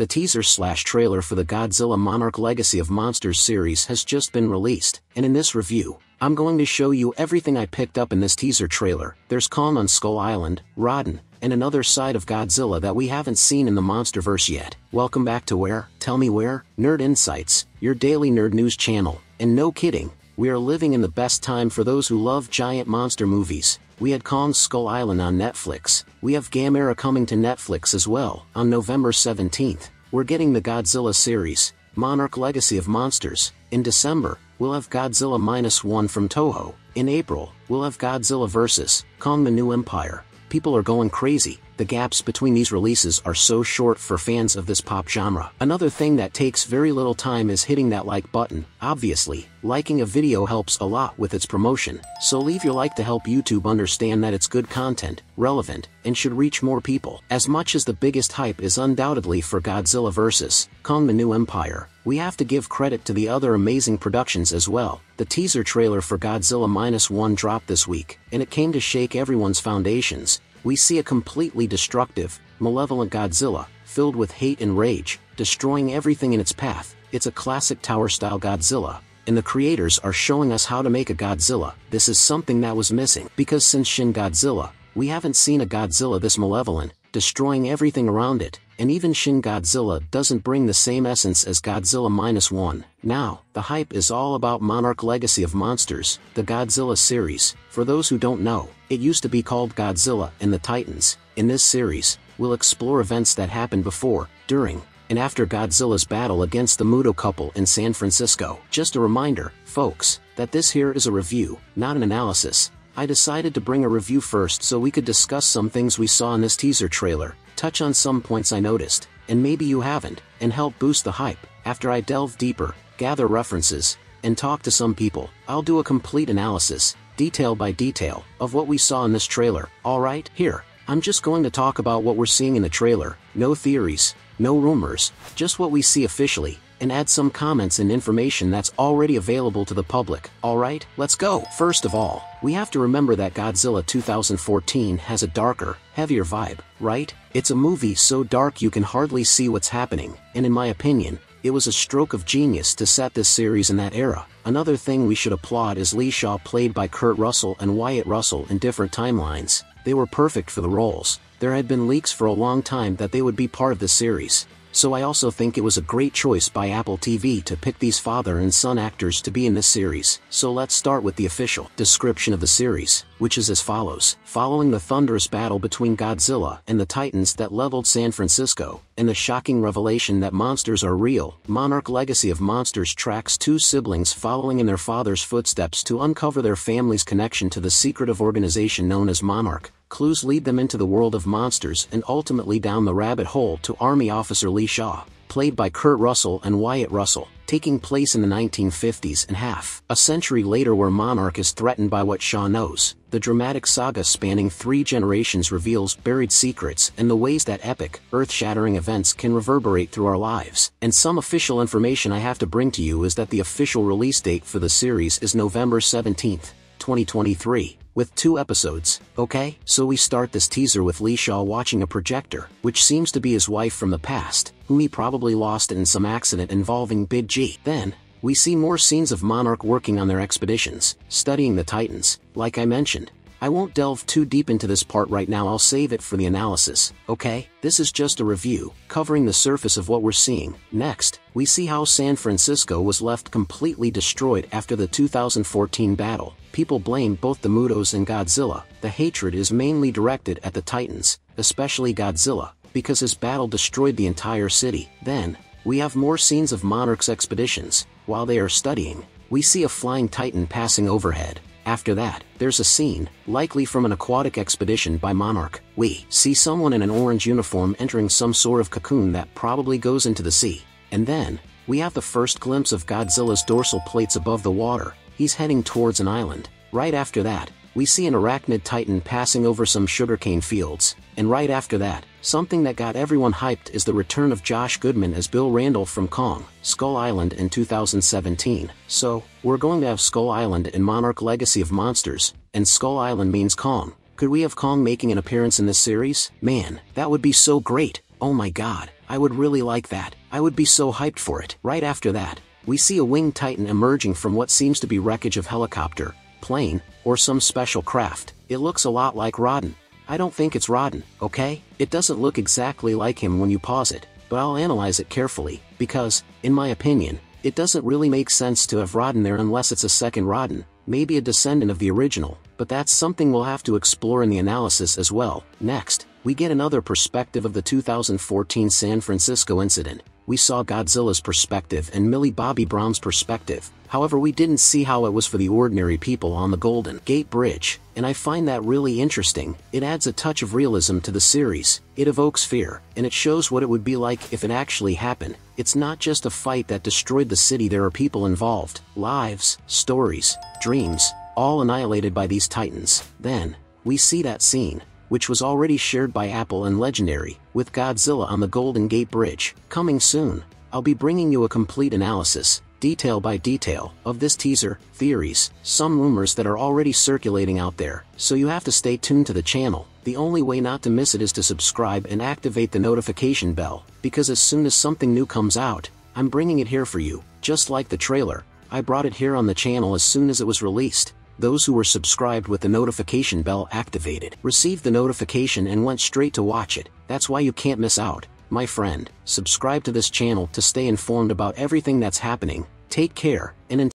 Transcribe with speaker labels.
Speaker 1: the teaser/trailer for the Godzilla Monarch Legacy of Monsters series has just been released, and in this review, I'm going to show you everything I picked up in this teaser trailer. There's Kong on Skull Island, Rodan, and another side of Godzilla that we haven't seen in the Monsterverse yet. Welcome back to where? Tell me where? Nerd Insights, your daily nerd news channel. And no kidding, we are living in the best time for those who love giant monster movies. We had Kong's Skull Island on Netflix. We have Gamera coming to Netflix as well, on November 17th. We're getting the Godzilla series, Monarch Legacy of Monsters. In December, we'll have Godzilla -1 from Toho. In April, we'll have Godzilla vs. Kong: The New Empire. People are going crazy. The gaps between these releases are so short for fans of this pop genre. Another thing that takes very little time is hitting that like button. Obviously, liking a video helps a lot with its promotion, so leave your like to help YouTube understand that it's good content, relevant, and should reach more people. As much as the biggest hype is undoubtedly for Godzilla vs. Kong: The New Empire, we have to give credit to the other amazing productions as well. The teaser trailer for Godzilla -1 dropped this week, and it came to shake everyone's foundations. We see a completely destructive, malevolent Godzilla, filled with hate and rage, destroying everything in its path. It's a classic tower-style Godzilla, and the creators are showing us how to make a Godzilla. This is something that was missing, because since Shin Godzilla, we haven't seen a Godzilla this malevolent, destroying everything around it, and even Shin Godzilla doesn't bring the same essence as Godzilla -1. Now, the hype is all about Monarch Legacy of Monsters, the Godzilla series. For those who don't know, it used to be called Godzilla and the Titans. In this series, we'll explore events that happened before, during, and after Godzilla's battle against the Muto couple in San Francisco. Just a reminder, folks, that this here is a review, not an analysis. I decided to bring a review first so we could discuss some things we saw in this teaser trailer, touch on some points I noticed, and maybe you haven't, and help boost the hype. After I delve deeper, gather references, and talk to some people, I'll do a complete analysis, detail by detail, of what we saw in this trailer. Alright, here, I'm just going to talk about what we're seeing in the trailer, no theories, no rumors, just what we see officially, and add some comments and information that's already available to the public. Alright, let's go! First of all, we have to remember that Godzilla 2014 has a darker, heavier vibe, right? It's a movie so dark you can hardly see what's happening, and in my opinion, it was a stroke of genius to set this series in that era. Another thing we should applaud is Lee Shaw, played by Kurt Russell and Wyatt Russell in different timelines. They were perfect for the roles. There had been leaks for a long time that they would be part of the series. So I also think it was a great choice by Apple TV to pick these father and son actors to be in this series. So let's start with the official description of the series, which is as follows. Following the thunderous battle between Godzilla and the Titans that leveled San Francisco, and the shocking revelation that monsters are real, Monarch Legacy of Monsters tracks two siblings following in their father's footsteps to uncover their family's connection to the secretive organization known as Monarch. Clues lead them into the world of monsters and ultimately down the rabbit hole to Army Officer Lee Shaw, played by Kurt Russell and Wyatt Russell, taking place in the 1950s and half a century later, where Monarch is threatened by what Shaw knows. The dramatic saga spanning 3 generations reveals buried secrets and the ways that epic, earth-shattering events can reverberate through our lives. And some official information I have to bring to you is that the official release date for the series is November 17th, 2023. With 2 episodes, okay? So we start this teaser with Lee Shaw watching a projector, which seems to be his wife from the past, whom he probably lost in some accident involving Big G. Then, we see more scenes of Monarch working on their expeditions, studying the Titans. Like I mentioned, I won't delve too deep into this part right now, I'll save it for the analysis, okay? This is just a review, covering the surface of what we're seeing. Next, we see how San Francisco was left completely destroyed after the 2014 battle. People blame both the Mutos and Godzilla. The hatred is mainly directed at the Titans, especially Godzilla, because his battle destroyed the entire city. Then, we have more scenes of Monarch's expeditions. While they are studying, we see a flying Titan passing overhead. After that, there's a scene, likely from an aquatic expedition by Monarch. We see someone in an orange uniform entering some sort of cocoon that probably goes into the sea. And then, we have the first glimpse of Godzilla's dorsal plates above the water. He's heading towards an island. Right after that, we see an arachnid titan passing over some sugarcane fields. And right after that, something that got everyone hyped is the return of Josh Goodman as Bill Randall from Kong, Skull Island in 2017. So, we're going to have Skull Island in Monarch Legacy of Monsters, and Skull Island means Kong. Could we have Kong making an appearance in this series? Man, that would be so great. Oh my god, I would really like that. I would be so hyped for it. Right after that, we see a winged titan emerging from what seems to be wreckage of helicopter, plane, or some special craft. It looks a lot like Rodan. I don't think it's Rodan, okay? It doesn't look exactly like him when you pause it, but I'll analyze it carefully, because, in my opinion, it doesn't really make sense to have Rodan there unless it's a second Rodan, maybe a descendant of the original, but that's something we'll have to explore in the analysis as well. Next, we get another perspective of the 2014 San Francisco incident. We saw Godzilla's perspective and Millie Bobby Brown's perspective. However, we didn't see how it was for the ordinary people on the Golden Gate Bridge, and I find that really interesting. It adds a touch of realism to the series, it evokes fear, and it shows what it would be like if it actually happened. It's not just a fight that destroyed the city, there are people involved, lives, stories, dreams, all annihilated by these titans. Then, we see that scene, which was already shared by Apple and Legendary, with Godzilla on the Golden Gate Bridge. Coming soon, I'll be bringing you a complete analysis, detail by detail, of this teaser, theories, some rumors that are already circulating out there, so you have to stay tuned to the channel. The only way not to miss it is to subscribe and activate the notification bell, because as soon as something new comes out, I'm bringing it here for you. Just like the trailer, I brought it here on the channel as soon as it was released. Those who were subscribed with the notification bell activated received the notification and went straight to watch it. That's why you can't miss out, my friend. Subscribe to this channel to stay informed about everything that's happening. Take care, and until